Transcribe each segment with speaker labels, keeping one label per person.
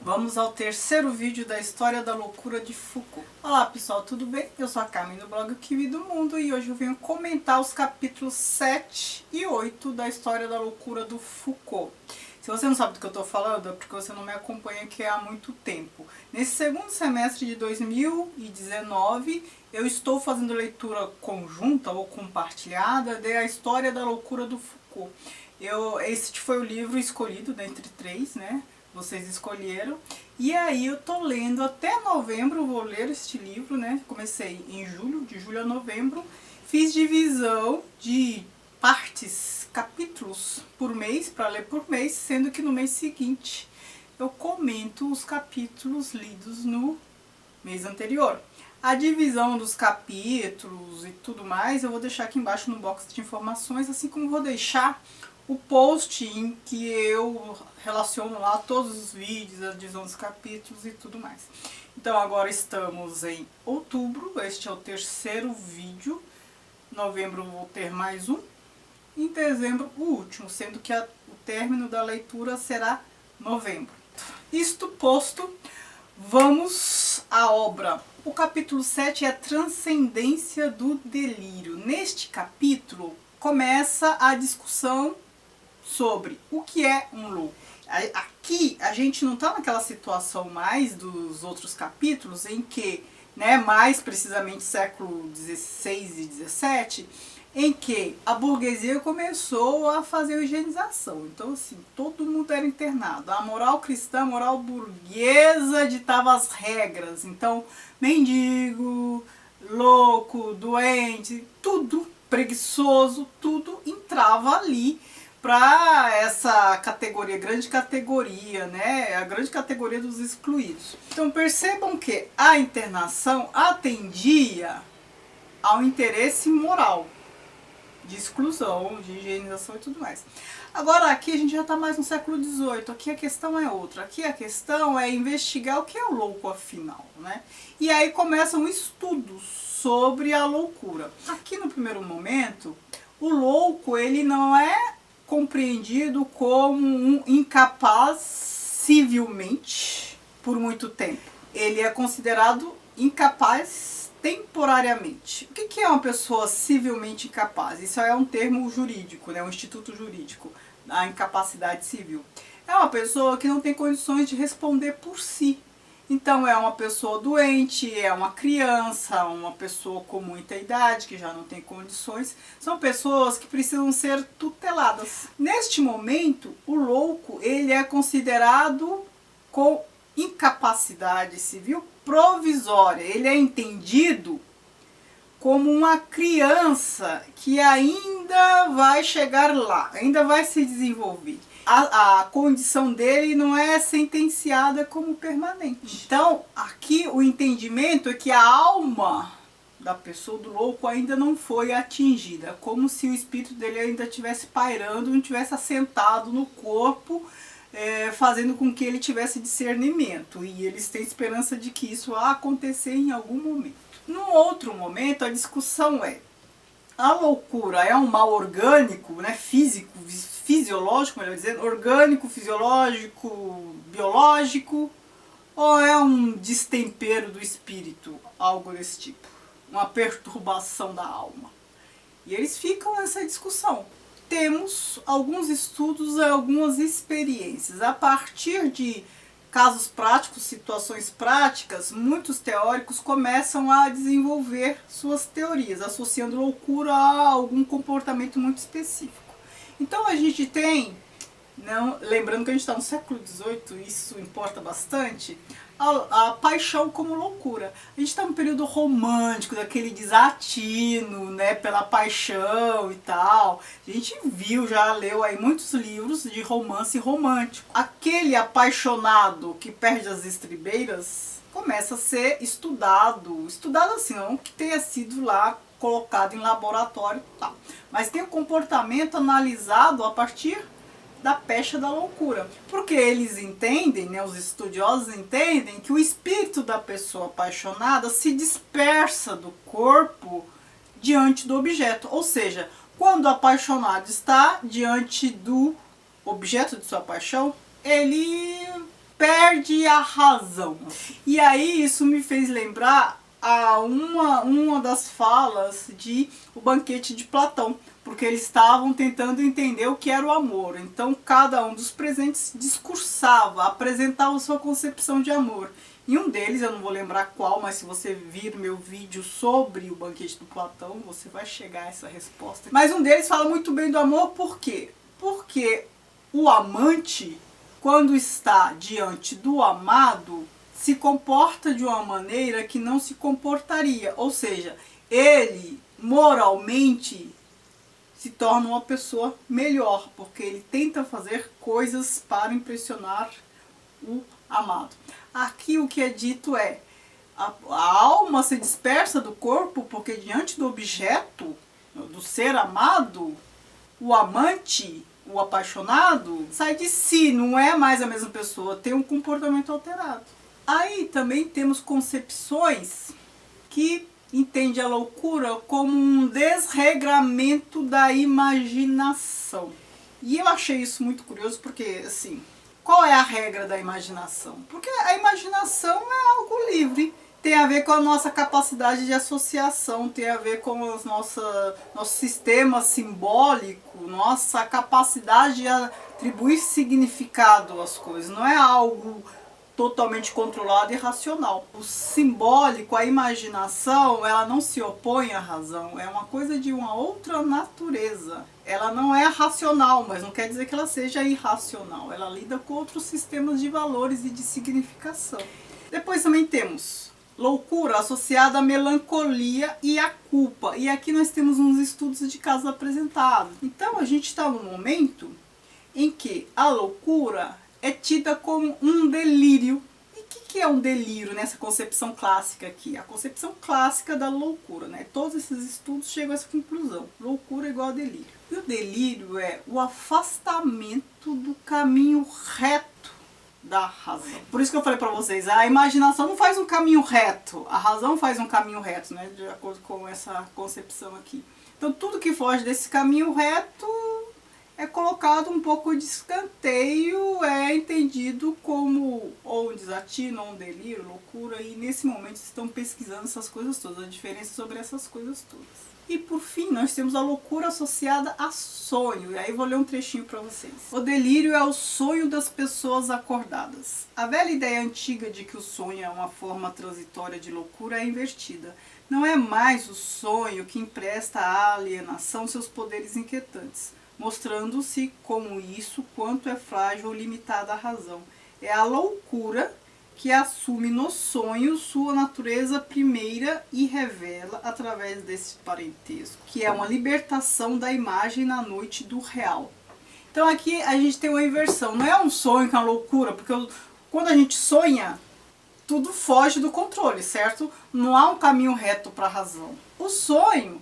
Speaker 1: Vamos ao terceiro vídeo da história da loucura de Foucault. Olá pessoal, tudo bem? Eu sou a Carmen do blog O Kiwi do Mundo e hoje eu venho comentar os capítulos 7 e 8 da história da loucura do Foucault. Se você não sabe do que eu estou falando, é porque você não me acompanha aqui há muito tempo. Nesse segundo semestre de 2019, eu estou fazendo leitura conjunta ou compartilhada da história da loucura do Foucault. Esse foi o livro escolhido dentre três, né? Vocês escolheram. E aí eu tô lendo até novembro, vou ler este livro, né? Comecei em julho, de julho a novembro. Fiz divisão de partes, capítulos por mês, para ler por mês, sendo que no mês seguinte eu comento os capítulos lidos no mês anterior. A divisão dos capítulos e tudo mais eu vou deixar aqui embaixo no box de informações, assim como vou deixar o post em que eu relaciono lá todos os vídeos, a divisão dos capítulos e tudo mais. Então agora estamos em outubro, este é o terceiro vídeo. Em novembro vou ter mais um. Em dezembro o último, sendo que o término da leitura será novembro. Isto posto, vamos à obra. O capítulo 7 é a transcendência do delírio. Neste capítulo começa a discussão sobre o que é um louco. Aqui a gente não está naquela situação mais dos outros capítulos em que, né, mais precisamente século XVI e XVII, em que a burguesia começou a fazer a higienização. Então assim, todo mundo era internado. A moral cristã, a moral burguesa ditava as regras. Então, mendigo, louco, doente, tudo, preguiçoso, tudo entrava ali para essa categoria, grande categoria, né? A grande categoria dos excluídos. Então percebam que a internação atendia ao interesse moral, de exclusão, de higienização e tudo mais. Agora aqui a gente já está mais no século XVIII, aqui a questão é outra. Aqui a questão é investigar o que é o louco afinal, né? E aí começam estudos sobre a loucura. Aqui no primeiro momento, o louco ele não é compreendido como um incapaz civilmente por muito tempo. Ele é considerado incapaz temporariamente. O que é uma pessoa civilmente incapaz? Isso é um termo jurídico, né? Um instituto jurídico, a incapacidade civil. É uma pessoa que não tem condições de responder por si. Então é uma pessoa doente, é uma criança, uma pessoa com muita idade, que já não tem condições. São pessoas que precisam ser tuteladas. Neste momento, o louco ele é considerado com incapacidade civil provisória. Ele é entendido como uma criança que ainda vai chegar lá, ainda vai se desenvolver. A condição dele não é sentenciada como permanente. Então, aqui o entendimento é que a alma da pessoa, do louco, ainda não foi atingida. Como se o espírito dele ainda estivesse pairando, não estivesse assentado no corpo, fazendo com que ele tivesse discernimento. E eles têm esperança de que isso vá acontecer em algum momento. Num outro momento, a discussão é: a loucura é um mal orgânico, né, físico, fisiológico, melhor dizendo, orgânico, fisiológico, biológico, ou é um destempero do espírito, algo desse tipo, uma perturbação da alma? E eles ficam nessa discussão. Temos alguns estudos e algumas experiências. A partir de casos práticos, situações práticas, muitos teóricos começam a desenvolver suas teorias, associando loucura a algum comportamento muito específico. Então a gente tem, lembrando que a gente está no século XVIII, isso importa bastante, a paixão como loucura. A gente está no período romântico, daquele desatino, né, pela paixão e tal. A gente viu, já leu aí muitos livros de romance romântico. Aquele apaixonado que perde as estribeiras começa a ser estudado assim, não que tenha sido lá colocado em laboratório e tal, mas tem o comportamento analisado a partir da pecha da loucura, porque eles entendem, né, os estudiosos entendem que o espírito da pessoa apaixonada se dispersa do corpo diante do objeto, ou seja, quando o apaixonado está diante do objeto de sua paixão, ele perde a razão. E aí isso me fez lembrar a uma das falas de O Banquete de Platão, porque eles estavam tentando entender o que era o amor. Então cada um dos presentes discursava, apresentava sua concepção de amor. E um deles, eu não vou lembrar qual, mas se você vir meu vídeo sobre o Banquete do Platão, você vai chegar a essa resposta. Mas um deles fala muito bem do amor, por quê? Porque o amante, quando está diante do amado, se comporta de uma maneira que não se comportaria. Ou seja, ele moralmente se torna uma pessoa melhor, porque ele tenta fazer coisas para impressionar o amado. Aqui o que é dito é, a alma se dispersa do corpo porque diante do objeto, do ser amado, o amante, o apaixonado, sai de si, não é mais a mesma pessoa, tem um comportamento alterado. Aí também temos concepções que entendem a loucura como um desregramento da imaginação. E eu achei isso muito curioso porque, assim, qual é a regra da imaginação? Porque a imaginação é algo livre, tem a ver com a nossa capacidade de associação, tem a ver com o nosso sistema simbólico, nossa capacidade de atribuir significado às coisas, não é algo totalmente controlado e racional. O simbólico, a imaginação, ela não se opõe à razão, é uma coisa de uma outra natureza. Ela não é racional, mas não quer dizer que ela seja irracional. Ela lida com outros sistemas de valores e de significação. Depois também temos loucura associada à melancolia e à culpa. E aqui nós temos uns estudos de casos apresentados. Então a gente está num momento em que a loucura é tida como um delírio. E o que é um delírio nessa concepção clássica aqui? A concepção clássica da loucura, né? Todos esses estudos chegam a essa conclusão. Loucura é igual a delírio. E o delírio é o afastamento do caminho reto da razão. Por isso que eu falei pra vocês, a imaginação não faz um caminho reto, a razão faz um caminho reto, né? De acordo com essa concepção aqui. Então tudo que foge desse caminho reto é colocado um pouco de escanteio, é entendido como ou um desatino, ou um delírio, loucura, e nesse momento estão pesquisando essas coisas todas, a diferença sobre essas coisas todas. E por fim, nós temos a loucura associada a sonho, e aí vou ler um trechinho para vocês. O delírio é o sonho das pessoas acordadas. A velha ideia antiga de que o sonho é uma forma transitória de loucura é invertida. Não é mais o sonho que empresta à alienação seus poderes inquietantes, mostrando-se como isso quanto é frágil ou limitada a razão. É a loucura que assume no sonho sua natureza primeira e revela através desse parentesco, que é uma libertação da imagem na noite do real. Então aqui a gente tem uma inversão, não é um sonho que é uma loucura, porque quando a gente sonha, tudo foge do controle, certo? Não há um caminho reto para a razão. O sonho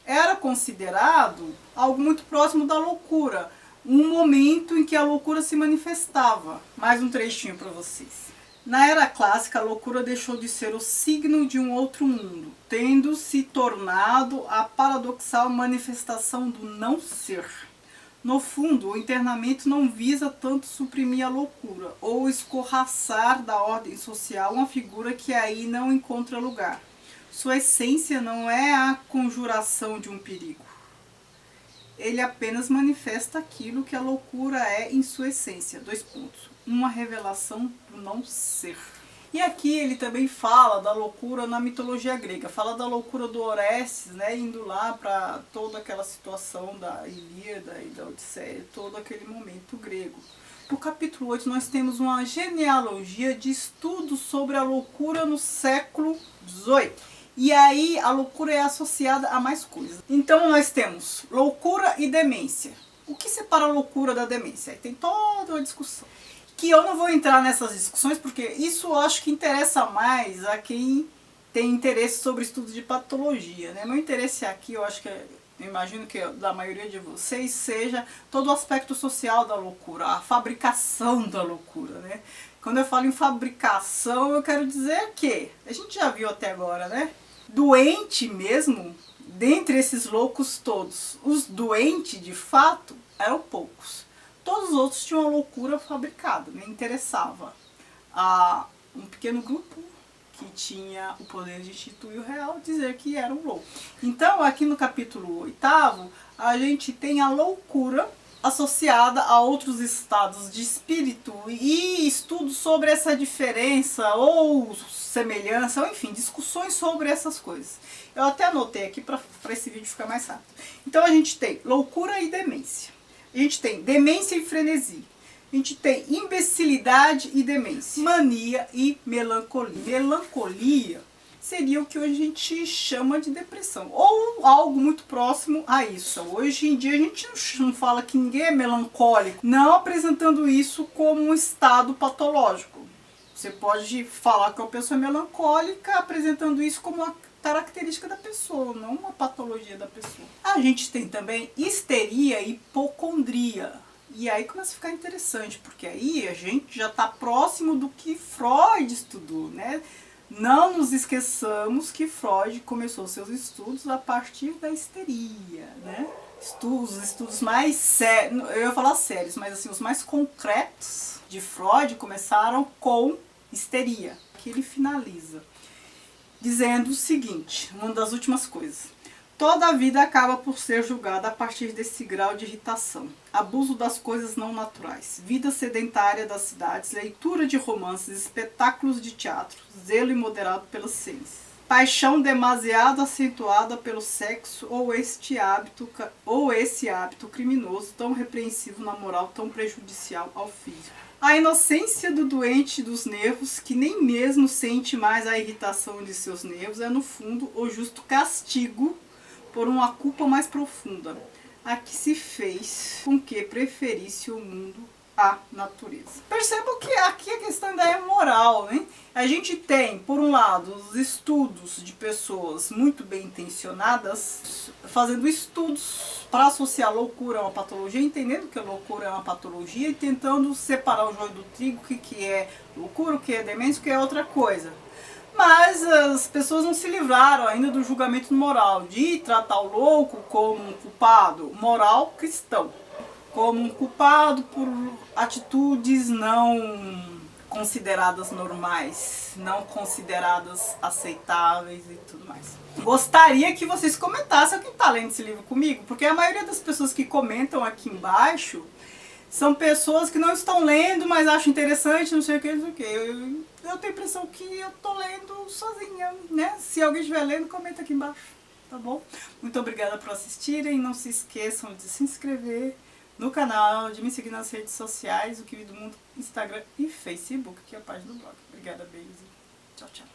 Speaker 1: era considerado algo muito próximo da loucura, um momento em que a loucura se manifestava. Mais um trechinho para vocês. Na era clássica, a loucura deixou de ser o signo de um outro mundo, tendo se tornado a paradoxal manifestação do não ser. No fundo, o internamento não visa tanto suprimir a loucura, ou escorraçar da ordem social uma figura que aí não encontra lugar. Sua essência não é a conjuração de um perigo. Ele apenas manifesta aquilo que a loucura é em sua essência. 2 pontos. Uma revelação do não ser. E aqui ele também fala da loucura na mitologia grega. Fala da loucura do Orestes, né, indo lá para toda aquela situação da Ilíada e da Odisseia, todo aquele momento grego. No capítulo 8 nós temos uma genealogia de estudos sobre a loucura no século XVIII. E aí a loucura é associada a mais coisas. Então nós temos loucura e demência. O que separa a loucura da demência? Aí tem toda uma discussão. Que eu não vou entrar nessas discussões porque isso eu acho que interessa mais a quem tem interesse sobre estudos de patologia, né? Meu interesse aqui, eu acho que, eu imagino que da maioria de vocês, seja todo o aspecto social da loucura, a fabricação da loucura, né? Quando eu falo em fabricação, eu quero dizer que, a gente já viu até agora, né? Doente mesmo, dentre esses loucos todos, os doentes de fato eram poucos. Todos os outros tinham uma loucura fabricada, me interessava. a um pequeno grupo que tinha o poder de instituir o real, dizer que era um louco. Então, aqui no capítulo 8º, a gente tem a loucura associada a outros estados de espírito e estudos sobre essa diferença ou semelhança, ou enfim, discussões sobre essas coisas. Eu até anotei aqui para esse vídeo ficar mais rápido. Então a gente tem loucura e demência. A gente tem demência e frenesia. A gente tem imbecilidade e demência. Mania e melancolia. Melancolia seria o que hoje a gente chama de depressão, ou algo muito próximo a isso. Hoje em dia a gente não fala que ninguém é melancólico, não apresentando isso como um estado patológico. Você pode falar que uma pessoa é melancólica apresentando isso como uma característica da pessoa, não uma patologia da pessoa. A gente tem também histeria e hipocondria. E aí começa a ficar interessante, porque aí a gente já está próximo do que Freud estudou, né? Não nos esqueçamos que Freud começou seus estudos a partir da histeria, né? Os estudos mais sérios, eu ia falar sérios, mas assim, os mais concretos de Freud começaram com histeria, que ele finaliza dizendo o seguinte, uma das últimas coisas: toda a vida acaba por ser julgada a partir desse grau de irritação. Abuso das coisas não naturais, vida sedentária das cidades, leitura de romances, espetáculos de teatro, zelo imoderado pela ciência, paixão demasiado acentuada pelo sexo ou esse hábito criminoso tão repreensivo na moral, tão prejudicial ao físico. A inocência do doente dos nervos, que nem mesmo sente mais a irritação de seus nervos, é no fundo o justo castigo por uma culpa mais profunda, a que se fez com que preferisse o mundo à natureza. Percebam que aqui a questão ainda é moral, né? A gente tem, por um lado, os estudos de pessoas muito bem intencionadas, fazendo estudos para associar loucura a uma patologia, entendendo que a loucura é uma patologia e tentando separar o joio do trigo, o que é loucura, o que é demência, o que é outra coisa. Mas as pessoas não se livraram ainda do julgamento moral, de tratar o louco como um culpado moral cristão, como um culpado por atitudes não consideradas normais, não consideradas aceitáveis e tudo mais. Gostaria que vocês comentassem quem está lendo esse livro comigo, porque a maioria das pessoas que comentam aqui embaixo são pessoas que não estão lendo, mas acham interessante, não sei o que, não sei o que. Eu tenho a impressão que eu tô lendo sozinha, né? Se alguém estiver lendo, comenta aqui embaixo, tá bom? Muito obrigada por assistirem. Não se esqueçam de se inscrever no canal, de me seguir nas redes sociais, o Kiwi do Mundo, Instagram e Facebook, que é a página do blog. Obrigada, beijos. Tchau, tchau.